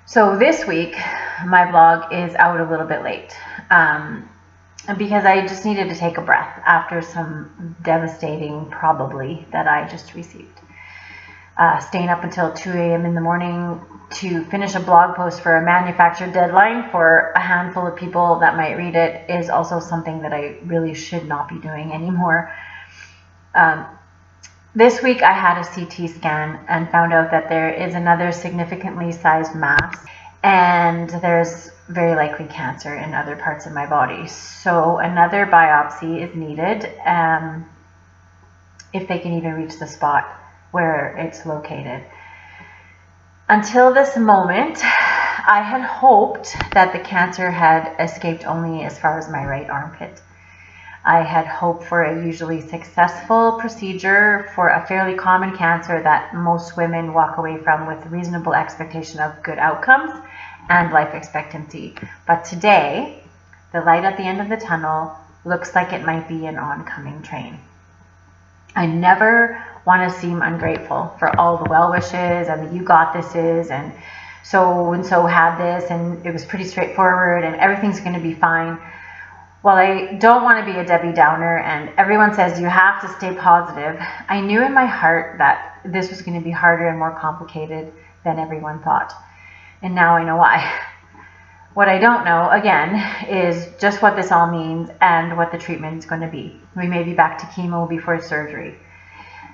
So this week, my blog is out a little bit late because I just needed to take a breath after some devastating probably that I just received. Staying up until 2 a.m. in the morning to finish a blog post for a manufactured deadline for a handful of people that might read it is also something that I really should not be doing anymore. This week I had a CT scan and found out that there is another significantly sized mass, and there's very likely cancer in other parts of my body. So another biopsy is needed if they can even reach the spot where it's located. Until this moment, I had hoped that the cancer had escaped only as far as my right armpit. I had hoped for a usually successful procedure for a fairly common cancer that most women walk away from with reasonable expectation of good outcomes and life expectancy. But today, the light at the end of the tunnel looks like it might be an oncoming train. I never want to seem ungrateful for all the well wishes and the you got thises and so had this and it was pretty straightforward and everything's going to be fine. While I don't want to be a Debbie Downer and everyone says you have to stay positive, I knew in my heart that this was going to be harder and more complicated than everyone thought. And now I know why. What I don't know, again, is just what this all means and what the treatment is going to be. We may be back to chemo before surgery.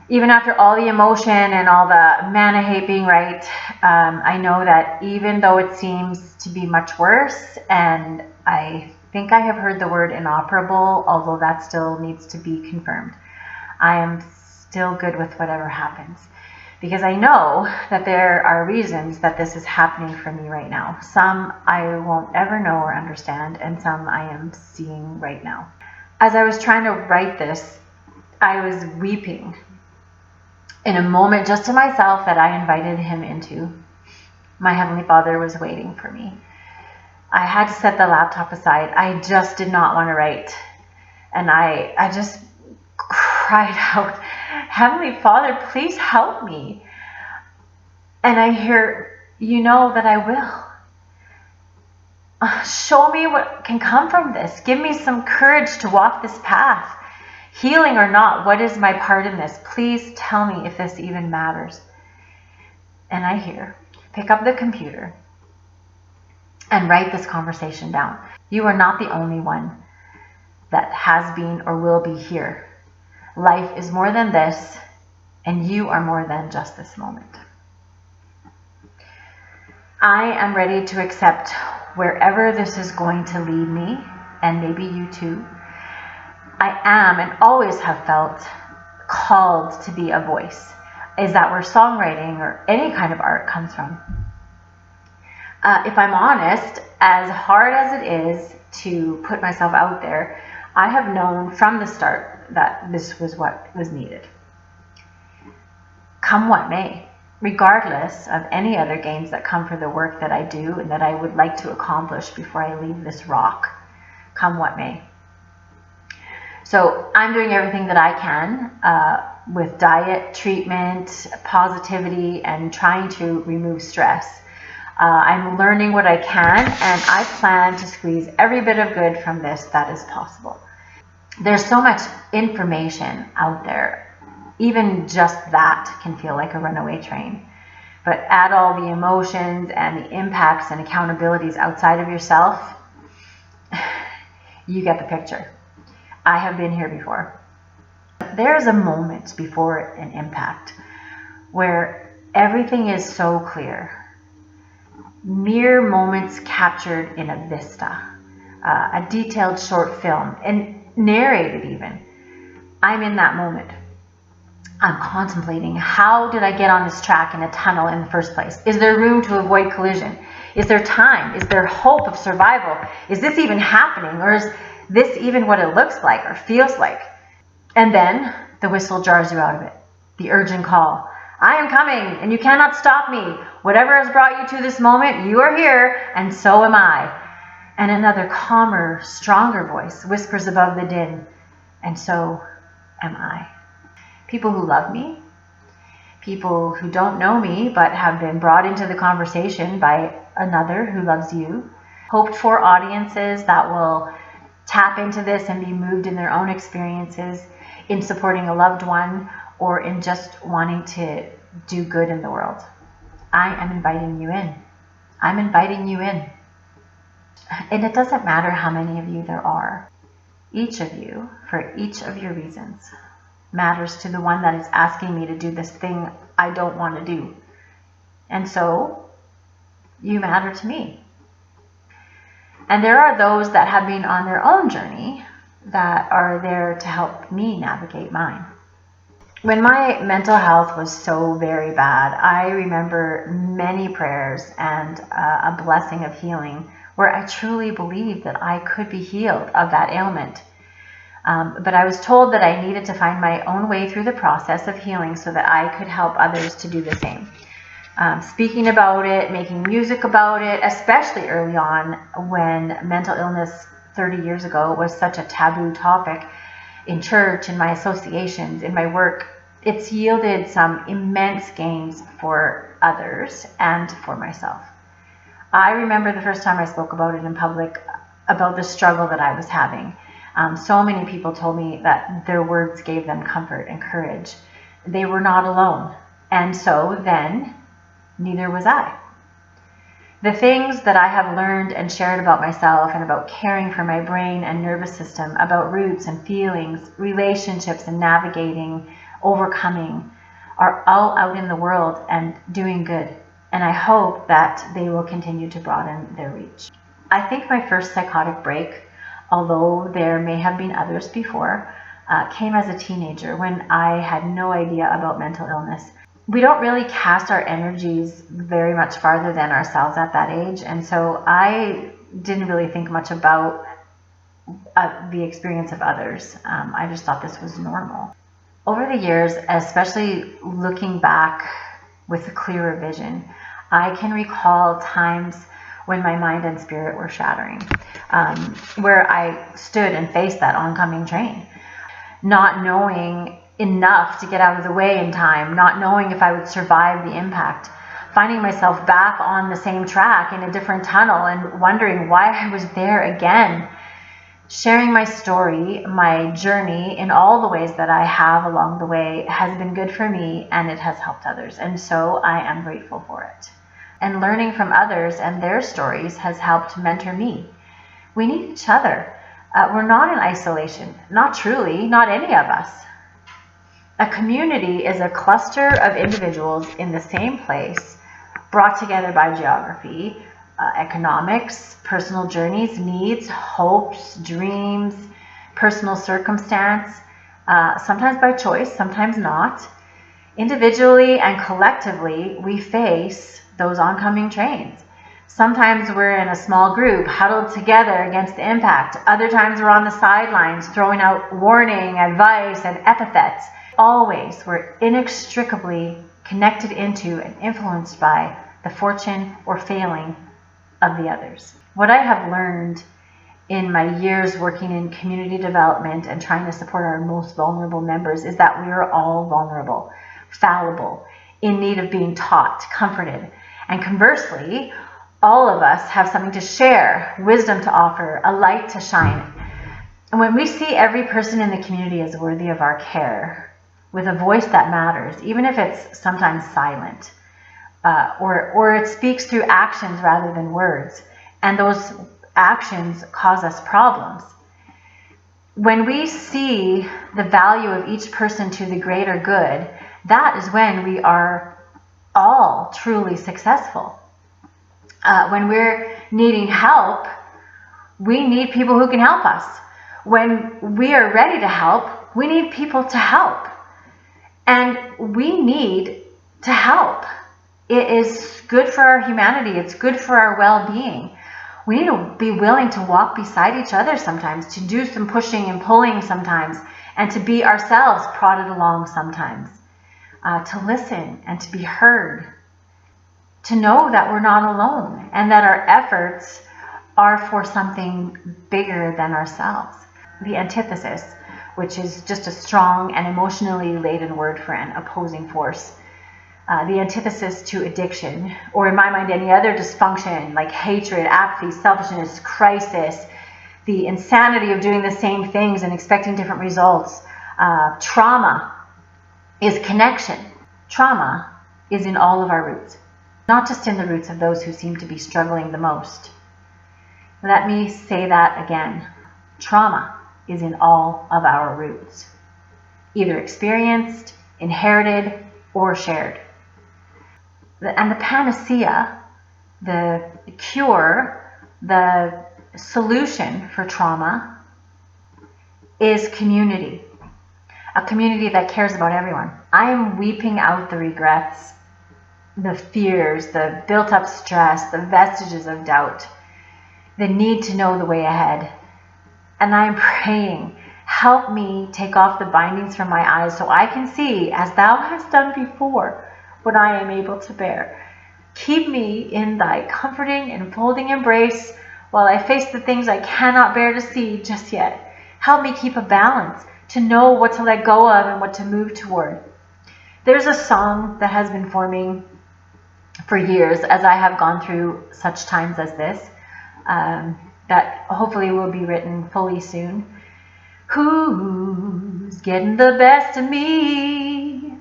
Even after all the emotion and all the man I hate being right, I know that even though it seems to be much worse, and I think I have heard the word inoperable, although that still needs to be confirmed, I am still good with whatever happens. Because I know that there are reasons that this is happening for me right now. Some I won't ever know or understand, and some I am seeing right now. As I was trying to write this, I was weeping in a moment just to myself that I invited him into. My Heavenly Father was waiting for me. I had to set the laptop aside. I just did not want to write. And I just cried out, Heavenly Father, please help me. And I hear, you know that I will. Show me what can come from this. Give me some courage to walk this path. Healing or not, what is my part in this? Please tell me if this even matters. And I hear, pick up the computer and write this conversation down. You are not the only one that has been or will be here. Life is more than this, and you are more than just this moment. I am ready to accept wherever this is going to lead me, and maybe you too. I am and always have felt called to be a voice. Is that where songwriting or any kind of art comes from? If I'm honest, as hard as it is to put myself out there, I have known from the start that this was what was needed. Come what may, regardless of any other gains that come for the work that I do and that I would like to accomplish before I leave this rock, come what may. So I'm doing everything that I can with diet, treatment, positivity, and trying to remove stress. I'm learning what I can, and I plan to squeeze every bit of good from this that is possible. There's so much information out there. Even just that can feel like a runaway train. But add all the emotions and the impacts and accountabilities outside of yourself, you get the picture. I have been here before. There's a moment before an impact where everything is so clear. Mere moments captured in a vista, a detailed short film, and narrated even. I'm in that moment. I'm contemplating, how did I get on this track in a tunnel in the first place? Is there room to avoid collision? Is there time? Is there hope of survival? Is this even happening? Or is this even what it looks like or feels like? And then the whistle jars you out of it. The urgent call. I am coming and you cannot stop me. Whatever has brought you to this moment, you are here and so am I. And another calmer, stronger voice whispers above the din, and so am I. People who love me, people who don't know me but have been brought into the conversation by another who loves you. Hoped for audiences that will tap into this and be moved in their own experiences, in supporting a loved one, or in just wanting to do good in the world. I am inviting you in. I'm inviting you in. And it doesn't matter how many of you there are. Each of you, for each of your reasons, matters to the one that is asking me to do this thing I don't want to do. And so, you matter to me. And there are those that have been on their own journey that are there to help me navigate mine. When my mental health was so very bad, I remember many prayers and a blessing of healing where I truly believed that I could be healed of that ailment. But I was told that I needed to find my own way through the process of healing so that I could help others to do the same. Speaking about it, making music about it, especially early on when mental illness 30 years ago was such a taboo topic in church, in my associations, in my work, it's yielded some immense gains for others and for myself. I remember the first time I spoke about it in public, about the struggle that I was having. So many people told me that their words gave them comfort and courage. They were not alone. And so then, neither was I. The things that I have learned and shared about myself and about caring for my brain and nervous system, about roots and feelings, relationships and navigating, overcoming, are all out in the world and doing good. And I hope that they will continue to broaden their reach. I think my first psychotic break, although there may have been others before, came as a teenager when I had no idea about mental illness. We don't really cast our energies very much farther than ourselves at that age, and so I didn't really think much about the experience of others. I just thought this was normal. Over the years, especially looking back with a clearer vision, I can recall times when my mind and spirit were shattering, where I stood and faced that oncoming train, not knowing enough to get out of the way in time, not knowing if I would survive the impact, finding myself back on the same track in a different tunnel and wondering why I was there again. Sharing my story, my journey in all the ways that I have along the way has been good for me and it has helped others. And so I am grateful for it. And learning from others and their stories has helped mentor me. We need each other. We're not in isolation. Not truly, not any of us. A community is a cluster of individuals in the same place, brought together by geography, economics, personal journeys, needs, hopes, dreams, personal circumstance, sometimes by choice, sometimes not. Individually and collectively, we face those oncoming trains. Sometimes we're in a small group, huddled together against the impact. Other times we're on the sidelines, throwing out warning, advice, and epithets. Always, we're inextricably connected into and influenced by the fortune or failing of the others. What I have learned in my years working in community development and trying to support our most vulnerable members is that we are all vulnerable, fallible, in need of being taught, comforted. And conversely, all of us have something to share, wisdom to offer, a light to shine. And when we see every person in the community as worthy of our care, with a voice that matters, even if it's sometimes silent, or it speaks through actions rather than words, and those actions cause us problems. When we see the value of each person to the greater good, that is when we are all truly successful. When we're needing help, we need people who can help us. When we are ready to help, we need people to help. And we need to help. It is good for our humanity. It's good for our well-being. We need to be willing to walk beside each other sometimes, to do some pushing and pulling sometimes, and to be ourselves prodded along sometimes, to listen and to be heard, to know that we're not alone and that our efforts are for something bigger than ourselves. The antithesis, which is just a strong and emotionally laden word for an opposing force. the antithesis to addiction, or in my mind, any other dysfunction like hatred, apathy, selfishness, crisis, the insanity of doing the same things and expecting different results. Trauma is connection. Trauma is in all of our roots, not just in the roots of those who seem to be struggling the most. Let me say that again. Trauma is in all of our roots, either experienced, inherited, or shared. And the panacea, the cure, the solution for trauma is community. A community that cares about everyone. I am weeping out the regrets, the fears, the built up stress, the vestiges of doubt, the need to know the way ahead. And I'm praying, help me take off the bindings from my eyes so I can see, as thou hast done before, what I am able to bear. Keep me in thy comforting and enfolding embrace while I face the things I cannot bear to see just yet. Help me keep a balance, to know what to let go of and what to move toward. There's a song that has been forming for years as I have gone through such times as this, that hopefully will be written fully soon. Who's getting the best of me?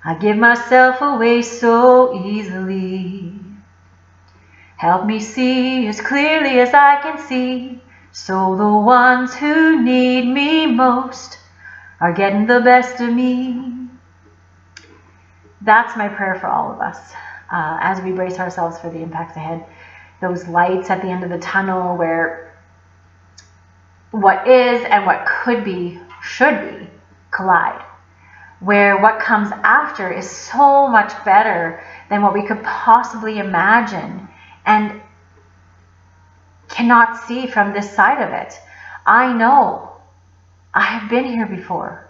I give myself away so easily. Help me see as clearly as I can see, so the ones who need me most are getting the best of me. That's my prayer for all of us as we brace ourselves for the impacts ahead. Those lights at the end of the tunnel where what is and what could be, should be, collide. Where what comes after is so much better than what we could possibly imagine and cannot see from this side of it. I know. I have been here before.